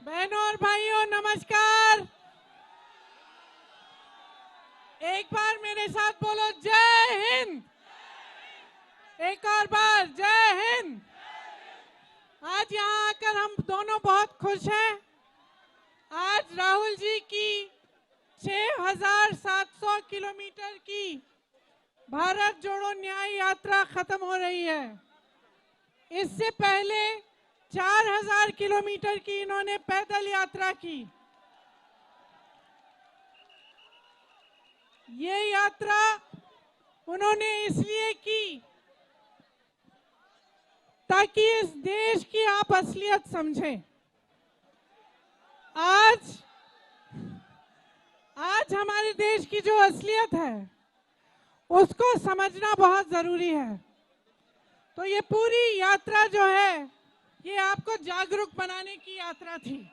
बहनों और भाइयों नमस्कार। एक बार मेरे साथ बोलो जय हिंद। एक और बार जय हिंद। आज यहाँ आकर हम दोनों बहुत खुश हैं। आज राहुल जी की 6,700 किलोमीटर की भारत जोड़ो न्याय यात्रा खत्म हो रही है। इससे पहले 4,000 किलोमीटर की इन्होंने पैदल यात्रा की। ये यात्रा उन्होंने इसलिए की ताकि इस देश की आप असलियत समझें। आज हमारे देश की जो असलियत है उसको समझना बहुत जरूरी है। तो ये पूरी यात्रा जो है ये आपको जागरूक बनाने की यात्रा थी।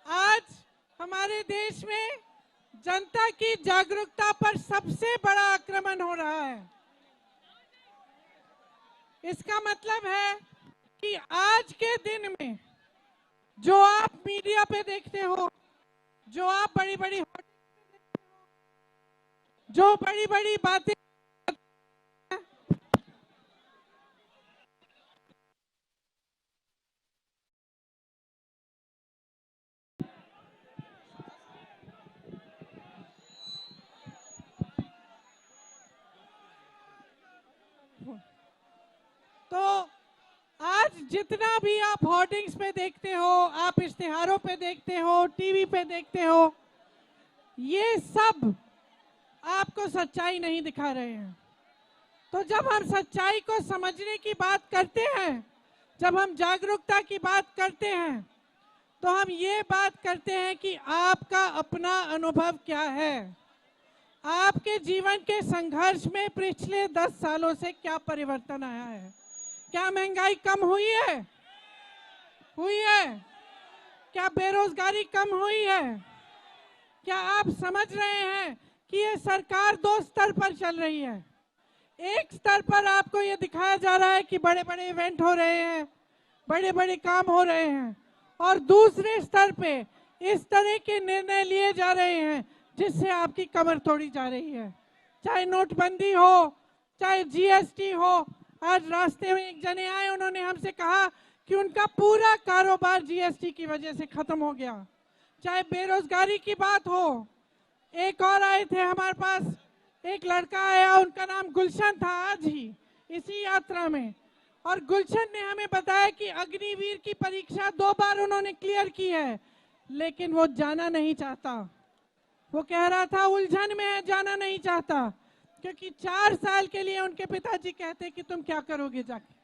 आज हमारे देश में जनता की जागरूकता पर सबसे बड़ा आक्रमण हो रहा है। इसका मतलब है कि आज के दिन में जो आप मीडिया पे देखते हो, जो आप बड़ी बड़ी बातें तो आज जितना भी आप होर्डिंग्स पे देखते हो, आप इश्तिहारों पे देखते हो, टीवी पे देखते हो, ये सब आपको सच्चाई नहीं दिखा रहे हैं। तो जब हम सच्चाई को समझने की बात करते हैं, जब हम जागरूकता की बात करते हैं, तो हम ये बात करते हैं कि आपका अपना अनुभव क्या है। आपके जीवन के संघर्ष में पिछले 10 सालों से क्या परिवर्तन आया है? क्या महंगाई कम हुई है? हुई है? क्या बेरोजगारी कम हुई है? क्या आप समझ रहे हैं कि ये सरकार 2 स्तर पर चल रही है? एक स्तर पर आपको ये दिखाया जा रहा है कि बड़े बड़े इवेंट हो रहे हैं, बड़े बड़े काम हो रहे हैं, और दूसरे स्तर पे इस तरह के निर्णय लिए जा रहे हैं जिससे आपकी कमर तोड़ी जा रही है। चाहे नोटबंदी हो, चाहे जीएसटी हो। आज रास्ते में एक जने आए, उन्होंने हमसे कहा कि उनका पूरा कारोबार जीएसटी की वजह से खत्म हो गया। चाहे बेरोजगारी की बात हो, एक और आए थे हमारे पास, एक लड़का आया, उनका नाम गुलशन था, आज ही इसी यात्रा में। और गुलशन ने हमें बताया कि अग्निवीर की परीक्षा 2 बार उन्होंने क्लियर की है, लेकिन वो जाना नहीं चाहता। वो कह रहा था उलझन में है, जाना नहीं चाहता, क्योंकि 4 साल के लिए उनके पिताजी कहते कि तुम क्या करोगे जाके।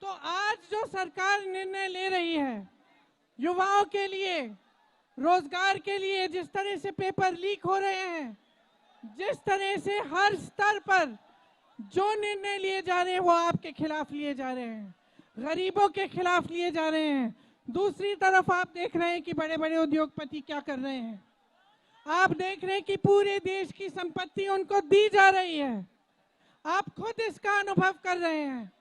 तो आज जो सरकार निर्णय ले रही है युवाओं के लिए, रोजगार के लिए, जिस तरह से पेपर लीक हो रहे हैं, जिस तरह से हर स्तर पर जो निर्णय लिए जा रहे हैं वो आपके खिलाफ लिए जा रहे हैं, गरीबों के खिलाफ लिए जा रहे हैं। दूसरी तरफ आप देख रहे हैं कि बड़े बड़े उद्योगपति क्या कर रहे हैं। आप देख रहे हैं कि पूरे देश की संपत्ति उनको दी जा रही है। आप खुद इसका अनुभव कर रहे हैं।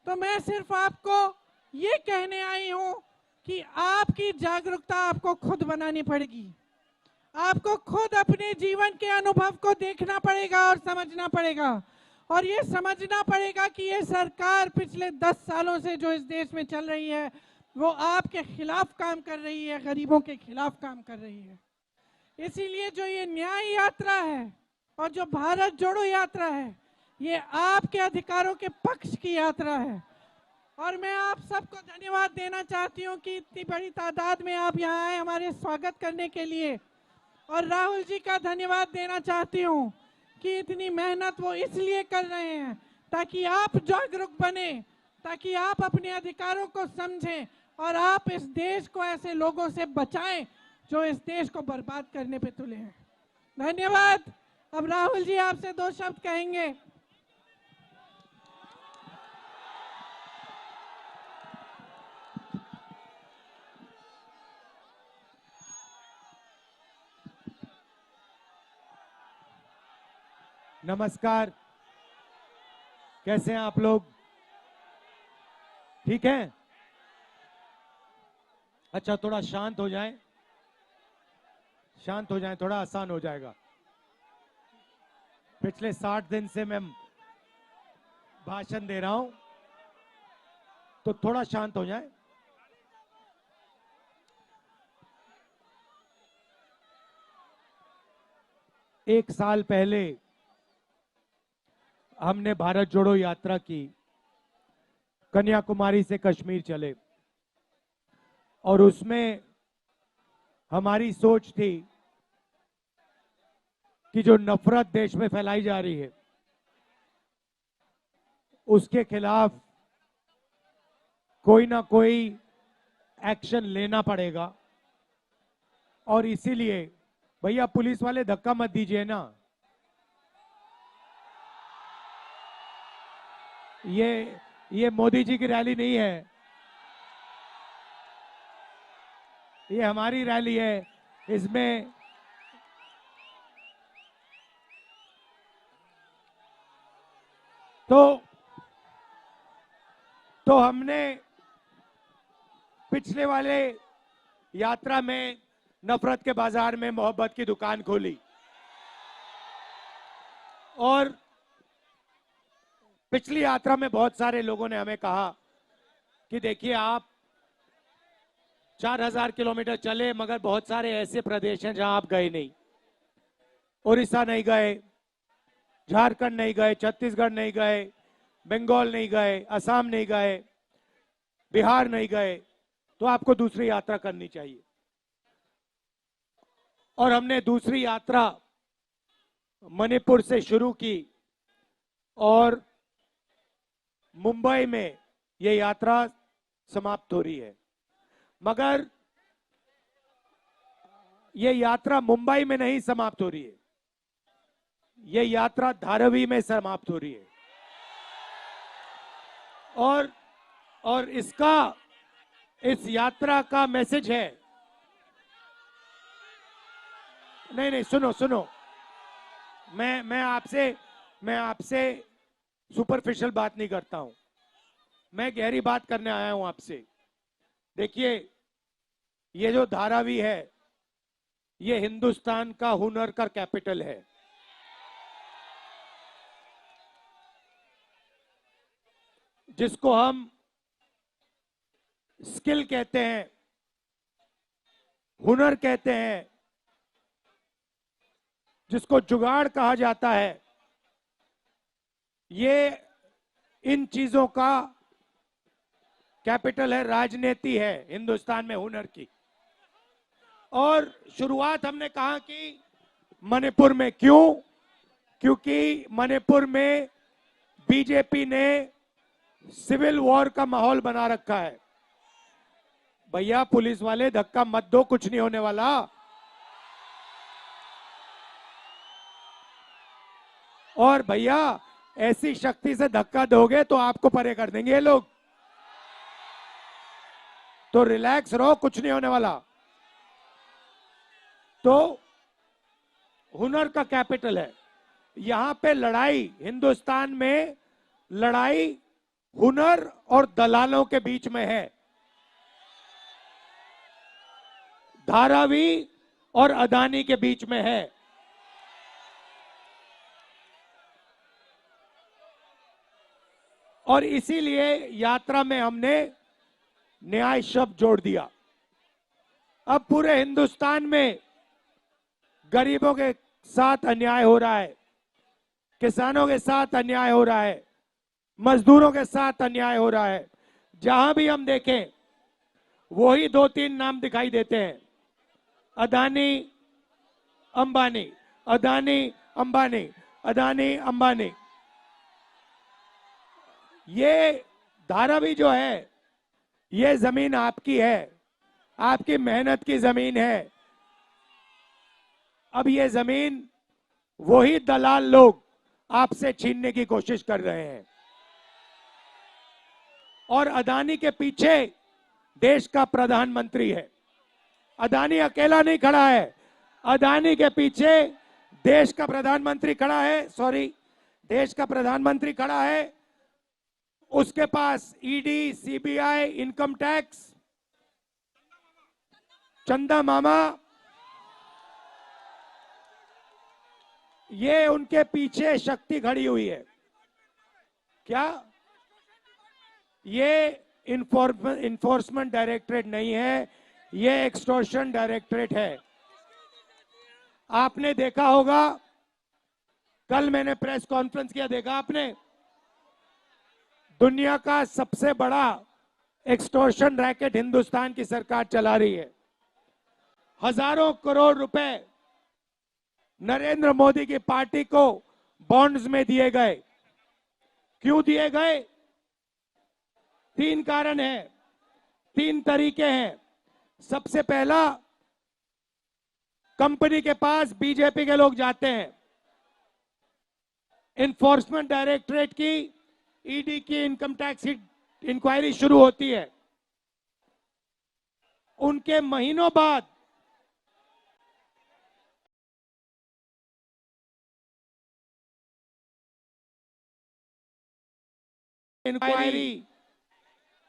तो मैं सिर्फ आपको ये कहने आई हूं कि आपकी जागरूकता आपको खुद बनानी पड़ेगी। आपको खुद अपने जीवन के अनुभव को देखना पड़ेगा और समझना पड़ेगा, और ये समझना पड़ेगा कि ये सरकार पिछले 10 सालों से जो इस देश में चल रही है वो आपके खिलाफ काम कर रही है, गरीबों के खिलाफ काम कर रही है। इसीलिए जो ये न्याय यात्रा है और जो भारत जोड़ो यात्रा है, ये आपके अधिकारों के पक्ष की यात्रा है। और मैं आप सबको धन्यवाद देना चाहती हूँ कि इतनी बड़ी तादाद में आप यहाँ आए हमारे स्वागत करने के लिए। और राहुल जी का धन्यवाद देना चाहती हूँ कि इतनी मेहनत वो इसलिए कर रहे हैं ताकि आप जागरूक बने, ताकि आप अपने अधिकारों को समझें और आप इस देश को ऐसे लोगों से बचाएं जो इस देश को बर्बाद करने पे तुले हैं। धन्यवाद। अब राहुल जी आपसे 2 शब्द कहेंगे। नमस्कार, कैसे हैं आप लोग? ठीक हैं? अच्छा, थोड़ा शांत हो जाए, शांत हो जाए, थोड़ा आसान हो जाएगा। पिछले 60 दिन से मैं भाषण दे रहा हूं, तो थोड़ा शांत हो जाए। एक साल पहले हमने भारत जोड़ो यात्रा की, कन्याकुमारी से कश्मीर चले, और उसमें हमारी सोच थी कि जो नफरत देश में फैलाई जा रही है उसके खिलाफ कोई ना कोई एक्शन लेना पड़ेगा। और इसीलिए भैया पुलिस वाले धक्का मत दीजिए ना, ये मोदी जी की रैली नहीं है, ये हमारी रैली है। इसमें तो हमने पिछले वाले यात्रा में नफरत के बाजार में मोहब्बत की दुकान खोली, और पिछली यात्रा में बहुत सारे लोगों ने हमें कहा कि देखिए आप 4000 किलोमीटर चले, मगर बहुत सारे ऐसे प्रदेश हैं जहां आप गए नहीं। उड़ीसा नहीं गए, झारखंड नहीं गए, छत्तीसगढ़ नहीं गए, बंगाल नहीं गए, असम नहीं गए, बिहार नहीं गए, तो आपको दूसरी यात्रा करनी चाहिए। और हमने दूसरी यात्रा मणिपुर से शुरू की, और मुंबई में ये यात्रा समाप्त हो रही है। मगर ये यात्रा मुंबई में नहीं समाप्त हो रही है, ये यात्रा धारावी में समाप्त हो रही है। और इस यात्रा का मैसेज है, नहीं सुनो, मैं आपसे सुपरफिशियल बात नहीं करता हूं, मैं गहरी बात करने आया हूं आपसे। देखिए, ये जो धारावी है ये हिंदुस्तान का हुनर का कैपिटल है। जिसको हम स्किल कहते हैं, हुनर कहते हैं, जिसको जुगाड़ कहा जाता है, ये इन चीजों का कैपिटल है, राजनीति है हिंदुस्तान में हुनर की। और शुरुआत हमने कहा कि मणिपुर में, क्यों? क्योंकि मणिपुर में बीजेपी ने सिविल वॉर का माहौल बना रखा है। भैया पुलिस वाले धक्का मत दो, कुछ नहीं होने वाला। और भैया ऐसी शक्ति से धक्का दोगे तो आपको परे कर देंगे ये लोग, तो रिलैक्स रहो, कुछ नहीं होने वाला। तो हुनर का कैपिटल है, यहां पे लड़ाई, हिंदुस्तान में लड़ाई हुनर और दलालों के बीच में है। धारावी और अदानी के बीच में है। और इसीलिए यात्रा में हमने न्याय शब्द जोड़ दिया। अब पूरे हिंदुस्तान में गरीबों के साथ अन्याय हो रहा है, किसानों के साथ अन्याय हो रहा है, मजदूरों के साथ अन्याय हो रहा है। जहां भी हम देखें वही 2-3 नाम दिखाई देते हैं, अदानी अंबानी, अदानी अंबानी, अदानी अंबानी। ये धारावी जो है, ये जमीन आपकी है, आपकी मेहनत की जमीन है। अब ये जमीन वही दलाल लोग आपसे छीनने की कोशिश कर रहे हैं। और अदानी के पीछे देश का प्रधानमंत्री है। अदानी अकेला नहीं खड़ा है, अदानी के पीछे देश का प्रधानमंत्री खड़ा है, देश का प्रधानमंत्री खड़ा है। उसके पास ईडी, सीबीआई, इनकम टैक्स, चंदा मामा, ये उनके पीछे शक्ति खड़ी हुई है। क्या ये इन्फोर्समेंट डायरेक्टरेट नहीं है, ये एक्सटॉर्शन डायरेक्टरेट है। आपने देखा होगा, कल मैंने प्रेस कॉन्फ्रेंस किया, देखा आपने, दुनिया का सबसे बड़ा एक्सटॉर्शन रैकेट हिंदुस्तान की सरकार चला रही है। हजारों करोड़ रुपए नरेंद्र मोदी की पार्टी को बॉन्ड्स में दिए गए। क्यों दिए गए? 3 कारण हैं, 3 तरीके हैं। सबसे पहला, कंपनी के पास बीजेपी के लोग जाते हैं, इन्फोर्समेंट डायरेक्टरेट की, ईडी की इनकम टैक्स इंक्वायरी शुरू होती है। उनके महीनों बाद इंक्वायरी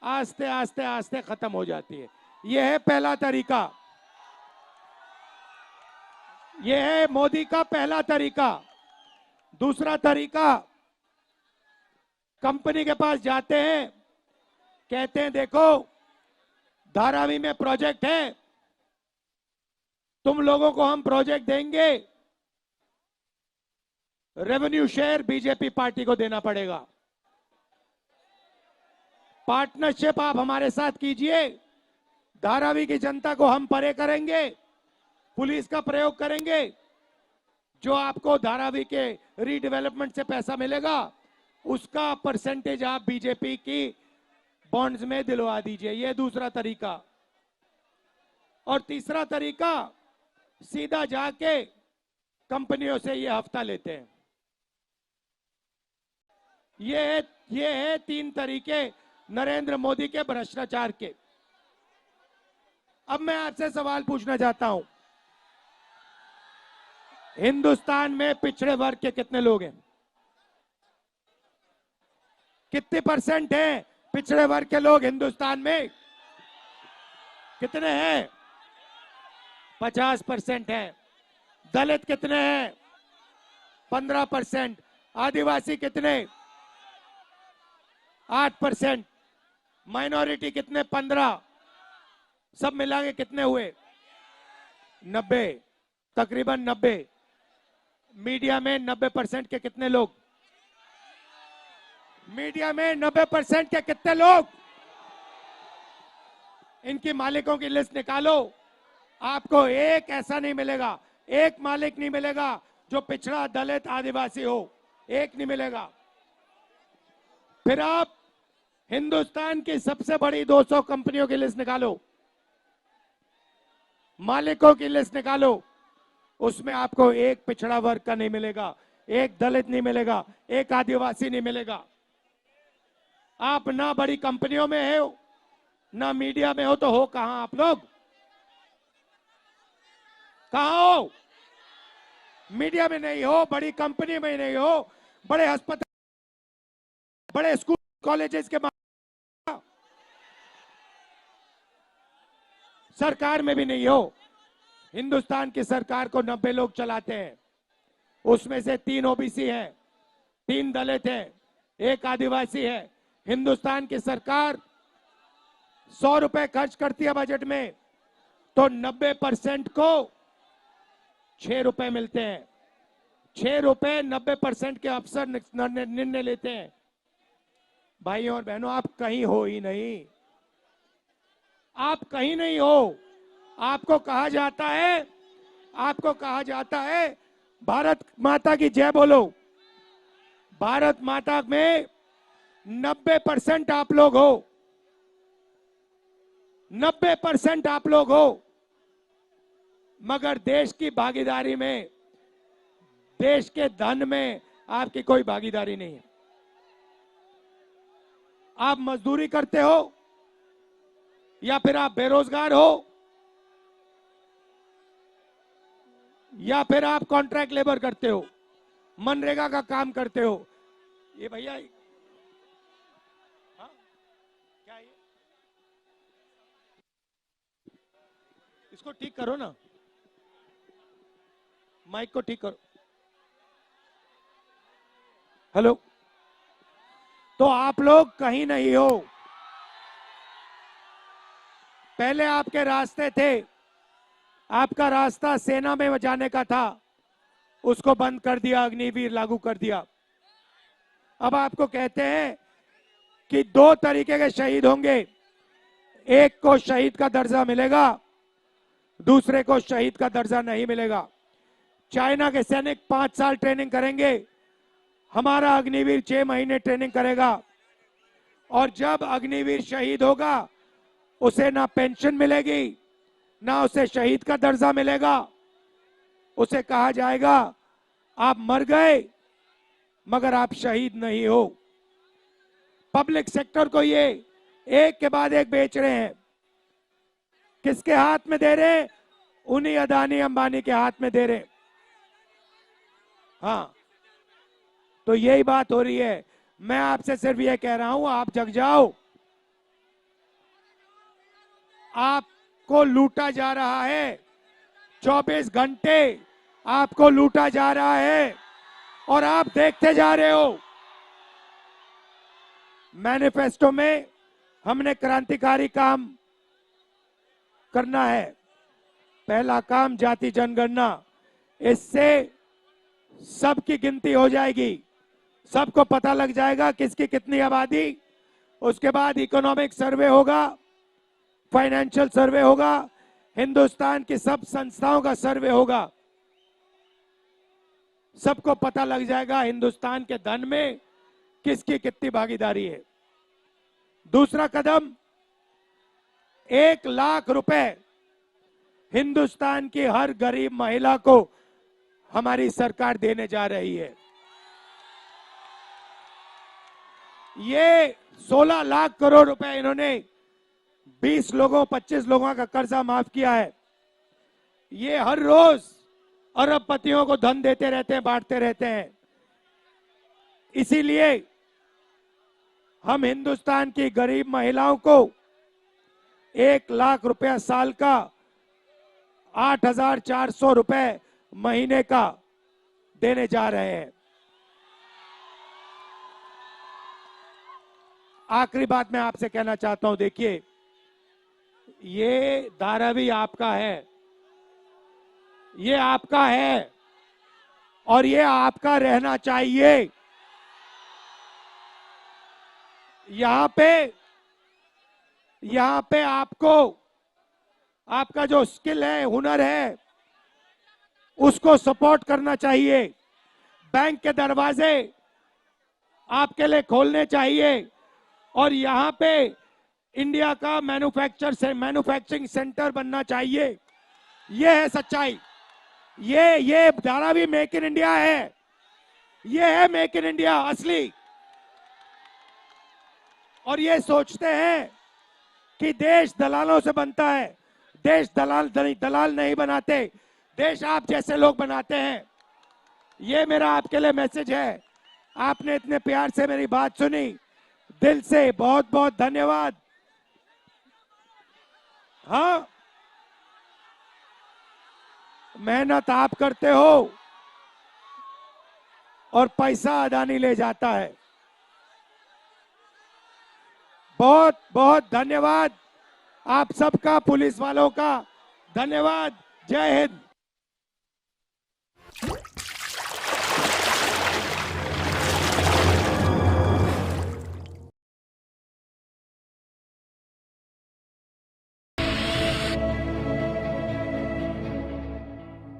आस्ते आस्ते आस्ते खत्म हो जाती है। यह है पहला तरीका, यह है मोदी का पहला तरीका। दूसरा तरीका, कंपनी के पास जाते हैं, कहते हैं देखो धारावी में प्रोजेक्ट है, तुम लोगों को हम प्रोजेक्ट देंगे, रेवेन्यू शेयर बीजेपी पार्टी को देना पड़ेगा, पार्टनरशिप आप हमारे साथ कीजिए, धारावी की जनता को हम परे करेंगे, पुलिस का प्रयोग करेंगे, जो आपको धारावी के रीडेवलपमेंट से पैसा मिलेगा उसका परसेंटेज आप बीजेपी की बॉन्ड्स में दिलवा दीजिए। यह दूसरा तरीका। और तीसरा तरीका, सीधा जाके कंपनियों से ये हफ्ता लेते हैं। ये है 3 तरीके नरेंद्र मोदी के भ्रष्टाचार के। अब मैं आपसे सवाल पूछना चाहता हूं, हिंदुस्तान में पिछड़े वर्ग के कितने लोग हैं? कितने परसेंट हैं पिछड़े वर्ग के लोग हिंदुस्तान में? कितने हैं? 50% हैं। दलित कितने हैं? 15%। आदिवासी कितने? 8%। माइनॉरिटी कितने? 15। सब मिला के कितने हुए? 90, तकरीबन 90। मीडिया में 90% के कितने लोग? मीडिया में 90% के कितने लोग? इनकी मालिकों की लिस्ट निकालो, आपको एक ऐसा नहीं मिलेगा, एक मालिक नहीं मिलेगा जो पिछड़ा, दलित, आदिवासी हो, एक नहीं मिलेगा। फिर आप हिंदुस्तान की सबसे बड़ी 200 कंपनियों की लिस्ट निकालो, मालिकों की लिस्ट निकालो, उसमें आपको एक पिछड़ा वर्ग का नहीं मिलेगा, एक दलित नहीं मिलेगा, एक आदिवासी नहीं मिलेगा। आप ना बड़ी कंपनियों में हो, ना मीडिया में हो, तो हो कहां आप लोग? कहां हो? मीडिया में नहीं हो, बड़ी कंपनी में नहीं हो, बड़े अस्पताल, बड़े स्कूल कॉलेजेस के सरकार में भी नहीं हो। हिंदुस्तान की सरकार को 90 लोग चलाते हैं, उसमें से 3 ओबीसी हैं, 3 दलित हैं, 1 आदिवासी है। हिंदुस्तान की सरकार 100 रुपए खर्च करती है बजट में, तो 90% को 6 रुपए मिलते हैं। 6 रुपए 90% के अफसर निर्णय लेते हैं। भाइयों और बहनों, आप कहीं हो ही नहीं, आप कहीं नहीं हो। आपको कहा जाता है, आपको कहा जाता है भारत माता की जय बोलो। भारत माता में 90% आप लोग हो, 90% आप लोग हो, मगर देश की भागीदारी में, देश के धन में आपकी कोई भागीदारी नहीं है। आप मजदूरी करते हो या फिर आप बेरोजगार हो या फिर आप कॉन्ट्रैक्ट लेबर करते हो, मनरेगा का काम करते हो। ये भैया, हाँ? क्या इसको ठीक करो ना, माइक को ठीक करो। हेलो, तो आप लोग कहीं नहीं हो। पहले आपके रास्ते थे, आपका रास्ता सेना में जाने का था, उसको बंद कर दिया, अग्निवीर लागू कर दिया। अब आपको कहते हैं कि 2 तरीके के शहीद होंगे, एक को शहीद का दर्जा मिलेगा, दूसरे को शहीद का दर्जा नहीं मिलेगा। चाइना के सैनिक 5 साल ट्रेनिंग करेंगे, हमारा अग्निवीर 6 महीने ट्रेनिंग करेगा, और जब अग्निवीर शहीद होगा उसे ना पेंशन मिलेगी, ना उसे शहीद का दर्जा मिलेगा। उसे कहा जाएगा आप मर गए मगर आप शहीद नहीं हो। पब्लिक सेक्टर को ये एक के बाद एक बेच रहे हैं। किसके हाथ में दे रहे हैं? उन्हीं अदानी अंबानी के हाथ में दे रहे हैं। हाँ, तो यही बात हो रही है। मैं आपसे सिर्फ ये कह रहा हूं, आप जग जाओ। आपको लूटा जा रहा है, 24 घंटे आपको लूटा जा रहा है और आप देखते जा रहे हो। मैनिफेस्टो में हमने क्रांतिकारी काम करना है। पहला काम जाति जनगणना, इससे सबकी गिनती हो जाएगी, सबको पता लग जाएगा किसकी कितनी आबादी। उसके बाद इकोनॉमिक सर्वे होगा, फाइनेंशियल सर्वे होगा, हिंदुस्तान की सब संस्थाओं का सर्वे होगा। सबको पता लग जाएगा हिंदुस्तान के धन में किसकी कितनी भागीदारी है। दूसरा कदम, 1 लाख रुपए हिंदुस्तान की हर गरीब महिला को हमारी सरकार देने जा रही है। ये 16 लाख करोड़ रुपए इन्होंने 20 लोगों 25 लोगों का कर्जा माफ किया है। ये हर रोज अरबपतियों को धन देते रहते हैं, बांटते रहते हैं। इसीलिए हम हिंदुस्तान की गरीब महिलाओं को 1 लाख रुपया साल का, 8,400 रुपए महीने का देने जा रहे हैं। आखिरी बात मैं आपसे कहना चाहता हूं, देखिए ये धारावी आपका है, ये आपका है और ये आपका रहना चाहिए। यहां पे आपको आपका जो स्किल है, हुनर है, उसको सपोर्ट करना चाहिए। बैंक के दरवाजे आपके लिए खोलने चाहिए और यहां पे इंडिया का मैन्युफैक्चरिंग सेंटर बनना चाहिए। ये है सच्चाई। ये धारावी मेक इन इंडिया है, ये है मेक इन इंडिया असली। और ये सोचते हैं कि देश दलालों से बनता है। देश दलाल नहीं बनाते, देश आप जैसे लोग बनाते हैं। ये मेरा आपके लिए मैसेज है। आपने इतने प्यार से मेरी बात सुनी, दिल से बहुत बहुत धन्यवाद। हाँ, मेहनत आप करते हो और पैसा अदानी ले जाता है। बहुत बहुत धन्यवाद आप सबका, पुलिस वालों का धन्यवाद। जय हिंद।